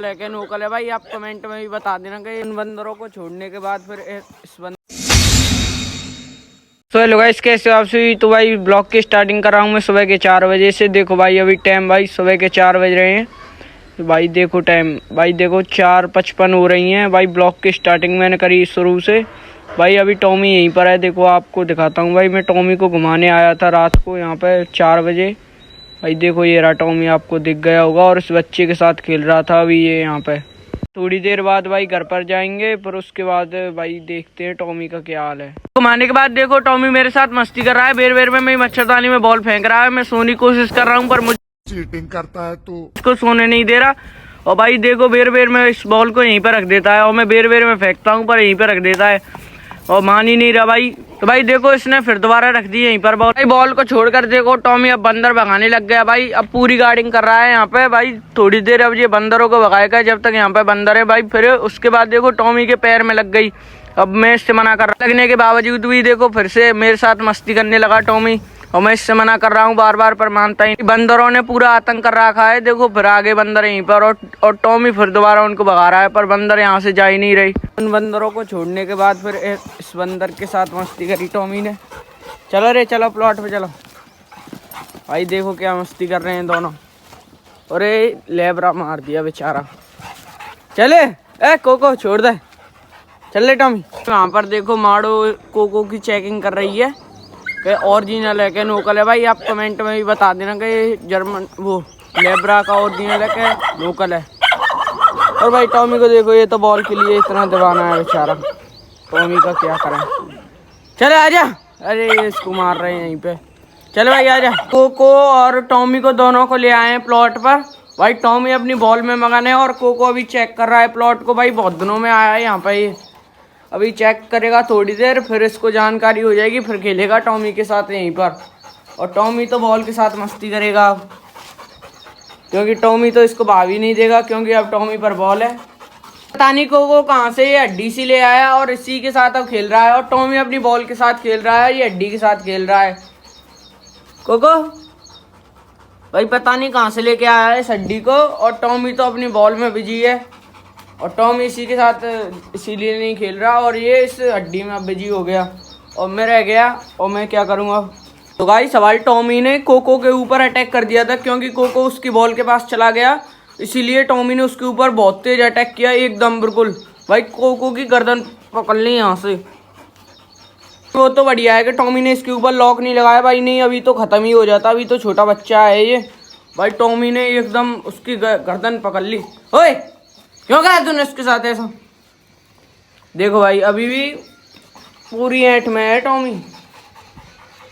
लेकिन नोकल है भाई, आप कमेंट में भी बता देना कि इन बंदरों को छोड़ने के बाद फिर इस बंदर तो हेलो गाइस, कैसे हो आप सभी। तो भाई ब्लॉग की स्टार्टिंग कर रहा हूँ मैं सुबह के 4 बजे से। देखो भाई अभी टाइम भाई सुबह के 4 बज रहे हैं। तो भाई देखो टाइम, भाई देखो 4:55 हो रही हैं। भाई ब्लॉग की स्टार्टिंग मैंने करी शुरू से। भाई अभी टॉमी यहीं पर है, देखो आपको दिखाता हूँ। भाई मैं टॉमी को घुमाने आया था रात को यहाँ पे 4 बजे। भाई देखो ये रहा टॉमी, आपको दिख गया होगा, और इस बच्चे के साथ खेल रहा था अभी ये यहाँ पे। थोड़ी देर बाद भाई घर पर जाएंगे, फिर उसके बाद भाई देखते हैं टॉमी का क्या हाल है। घुमाने के बाद देखो टॉमी मेरे साथ मस्ती कर रहा है। बेर बेर में मैं मच्छरदानी में बॉल फेंक रहा है। मैं सोने की कोशिश कर रहा हूँ पर मुझे चीटिंग करता है तो उसको सोने नहीं दे रहा। और भाई देखो बेर बेर में इस बॉल को यहीं पर रख देता है, और मैं बेर बेर में फेंकता हूँ पर यहीं पर रख देता है और मान ही नहीं रहा भाई। तो भाई देखो इसने फिर दोबारा रख दी यहीं पर बॉल। भाई बॉल को छोड़कर देखो टॉमी अब बंदर भगाने लग गया भाई। अब पूरी गार्डिंग कर रहा है यहाँ पे भाई। थोड़ी देर अब ये बंदरों को भगाएगा जब तक यहाँ पे बंदर है भाई। फिर उसके बाद देखो टॉमी के पैर में लग गई। अब मैं इससे मना कर रहा, लगने के बावजूद भी देखो फिर से मेरे साथ मस्ती करने लगा टॉमी। और मैं इससे मना कर रहा हूँ बार बार पर मानता ही। बंदरों ने पूरा आतंक कर रखा है। देखो फिर आगे बंदर यहीं पर, और टॉमी फिर दोबारा उनको भगा रहा है पर बंदर यहाँ से जा ही नहीं रही। उन बंदरों को छोड़ने के बाद फिर इस बंदर के साथ मस्ती करी टॉमी ने। चलो रे चलो प्लॉट पे चलो। भाई देखो क्या मस्ती कर रहे हैं दोनों। अरे लेबरा मार दिया बेचारा। चले ए कोको छोड़ दे, चल ले टॉमी। यहाँ पर देखो माड़ो कोको की चेकिंग कर रही है कि ओरिजिनल है कि लोकल है। भाई आप कमेंट में भी बता देना कि जर्मन वो लेब्रा का ओरिजिनल है कि लोकल है। और भाई टॉमी को देखो, ये तो बॉल के लिए इतना दबाना है बेचारा। टॉमी का क्या करें। चले आजा। अरे इसको मार रहे हैं यहीं पे। चले भाई आजा। कोको और टॉमी को दोनों को ले आए हैं प्लॉट पर। भाई टॉमी अपनी बॉल में मगन है और कोको अभी चेक कर रहा है प्लॉट को। भाई बहुत दिनों में आया है यहाँ पे ये। अभी चेक करेगा थोड़ी देर, फिर इसको जानकारी हो जाएगी, फिर खेलेगा टॉमी के साथ यहीं पर। और टॉमी तो बॉल के साथ मस्ती करेगा अब, क्योंकि टॉमी तो इसको भाव ही नहीं देगा, क्योंकि अब टॉमी पर बॉल है। पता नहीं कोको कहाँ से ये हड्डी सी ले आया और इसी के साथ अब खेल रहा है। और टॉमी अपनी बॉल के साथ खेल रहा है, ये हड्डी के साथ खेल रहा है। कोको भाई पता नहीं कहाँ से लेके आया है इस हड्डी को, और टॉमी तो अपनी बॉल में बिजी है। और टॉमी इसी के साथ इसीलिए नहीं खेल रहा, और ये इस हड्डी में अब बिजी हो गया और मैं रह गया। और मैं क्या करूँगा अब। तो गाइस सवाल टॉमी ने कोको के ऊपर अटैक कर दिया था, क्योंकि कोको उसकी बॉल के पास चला गया, इसीलिए टॉमी ने उसके ऊपर बहुत तेज अटैक किया एकदम बिल्कुल। भाई कोको की गर्दन पकड़ ली यहाँ से। वो तो बढ़िया है कि टॉमी ने इसके ऊपर लॉक नहीं लगाया भाई, नहीं अभी तो ख़त्म ही हो जाता। अभी तो छोटा बच्चा है ये। भाई टॉमी ने एकदम उसकी गर्दन पकड़ ली। ओए क्यों कहा तूने उसके साथ ऐसा। देखो भाई अभी भी पूरी ऐंठ में है टॉमी।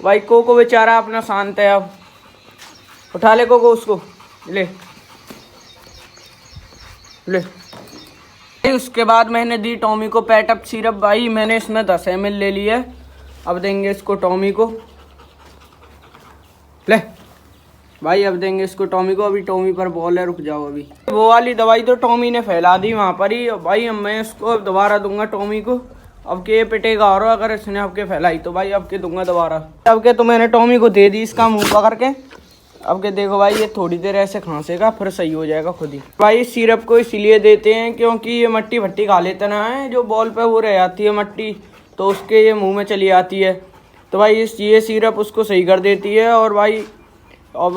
भाई कोको बेचारा अपना शांत है। अब उठा ले कोको उसको, ले ले। उसके बाद मैंने दी टॉमी को पैटअप सिरप। भाई मैंने इसमें 10 ml ले ली है। अब देंगे इसको टॉमी को, ले भाई अब देंगे इसको टॉमी को। अभी टॉमी पर बॉल है, रुक जाओ। अभी वो वाली दवाई तो टॉमी ने फैला दी वहाँ पर ही। भाई अब मैं इसको दोबारा दूंगा टॉमी को। अब के पिटेगा, और अगर इसने अब के फैलाई तो भाई अब के दूंगा दोबारा। अब के तो मैंने टॉमी को दे दी इसका मुंह पकड़ के। अब के देखो भाई ये थोड़ी देर ऐसे खांसेगा, फिर सही हो जाएगा खुद ही। भाई इस सिरप को इसीलिए देते हैं क्योंकि ये मट्टी भट्टी खा लेते ना है, जो बॉल पे वो रह जाती है मट्टी, तो उसके ये मुँह में चली आती है। तो भाई ये सिरप उसको सही कर देती है। और भाई अब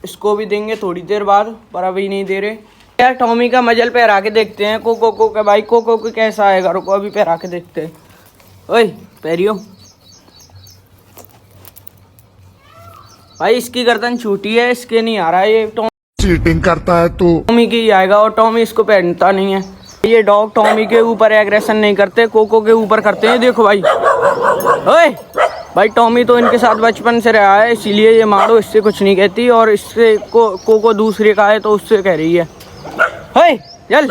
इसको भी देंगे थोड़ी देर बाद, पर अभी नहीं दे रहे यार। टॉमी का मजल पहरा के देखते हैं कोको को के। भाई कोको को कैसा आएगा, रुको अभी पहरा के देखते हैं। ओए पैरियो भाई इसकी गर्दन छोटी है, इसके नहीं आ रहा है। ये चीटिंग करता है तो टॉमी की आएगा, और टॉमी इसको पहनता नहीं है। ये डॉग टॉमी के ऊपर एग्रेशन नहीं करते, कोको के ऊपर करते हैं। देखो भाई ओए भाई टॉमी तो इनके साथ बचपन से रहा है, इसीलिए ये मारो इससे कुछ नहीं कहती, और इससे कोको दूसरे का है तो उससे कह रही है। हे चल।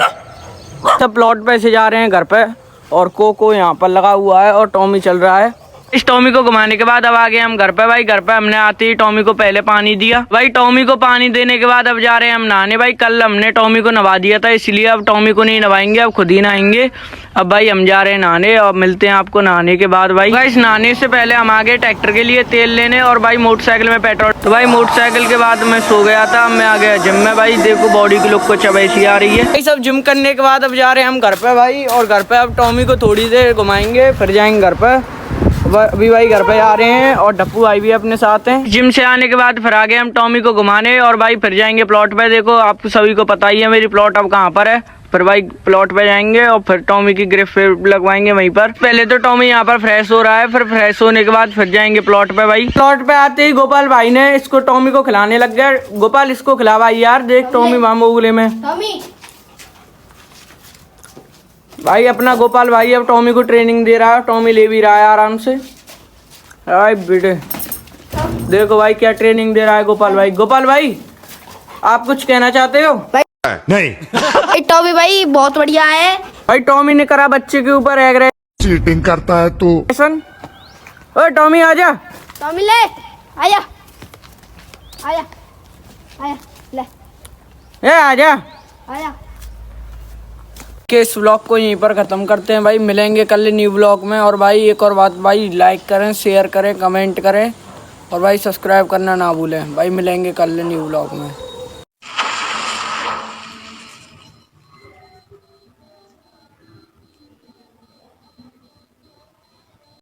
सब प्लॉट पे से जा रहे हैं घर पे, और कोको यहाँ पर लगा हुआ है और टॉमी चल रहा है। इस टॉमी को घुमाने के बाद अब आ गए हम घर पे भाई। घर पे हमने आते ही टॉमी को पहले पानी दिया भाई। टॉमी को पानी देने के बाद अब जा रहे हैं हम नहाने भाई। कल हमने टॉमी को नवा दिया था, इसलिए अब टॉमी को नहीं नवाएंगे, अब खुद ही नहाएंगे। अब भाई हम जा रहे हैं नहाने और मिलते हैं आपको नहाने के बाद भाई। इस नहाने से पहले हम आ गए ट्रैक्टर के लिए तेल लेने और भाई मोटरसाइकिल में पेट्रोल। तो भाई मोटरसाइकिल के बाद मैं सो गया था, मैं आ गया जिम में भाई। देखो बॉडी की लुक कुछ अब ऐसी आ रही है भाई। सब जिम करने के बाद अब जा रहे हैं हम घर पे भाई। और घर पे अब टॉमी को थोड़ी देर घुमाएंगे फिर जाएंगे घर पे। अभी भाई घर पे आ रहे हैं और डप्पू भाई भी अपने साथ हैं। जिम से आने के बाद फिर आ गए हम टॉमी को घुमाने और भाई फिर जाएंगे प्लॉट पे। देखो आपको सभी को पता ही है मेरी प्लॉट अब कहाँ पर है। फिर भाई प्लॉट पे जाएंगे और फिर टॉमी की ग्रिप लगवाएंगे वहीं पर। पहले तो टॉमी यहाँ पर फ्रेश हो रहा है, फिर फ्रेश होने के बाद फिर जाएंगे प्लॉट पे भाई। प्लॉट पे आते ही गोपाल भाई ने इसको टॉमी को खिलाने लग गया। गोपाल इसको खिला भाई यार, देख टॉमी मामू उगले में। भाई अपना गोपाल भाई अब टॉमी को ट्रेनिंग दे रहा है, टॉमी ले भी रहा है आराम से। भाई बेटे देखो भाई क्या ट्रेनिंग दे रहा है गोपाल भाई। गोपाल भाई आप कुछ कहना चाहते हो? नहीं टॉमी भाई बहुत बढ़िया है भाई। टॉमी ने करा बच्चे के ऊपर चीटिंग करता है तू। ओए टॉमी आजा। टॉमी ले आया आया आया ले ए आजा। आया। के इस व्लॉग को यहीं पर ख़त्म करते हैं भाई। मिलेंगे कल न्यू व्लॉग में। और भाई एक और बात भाई, लाइक करें, शेयर करें, कमेंट करें और भाई सब्सक्राइब करना ना भूलें भाई। मिलेंगे कल न्यू व्लॉग में।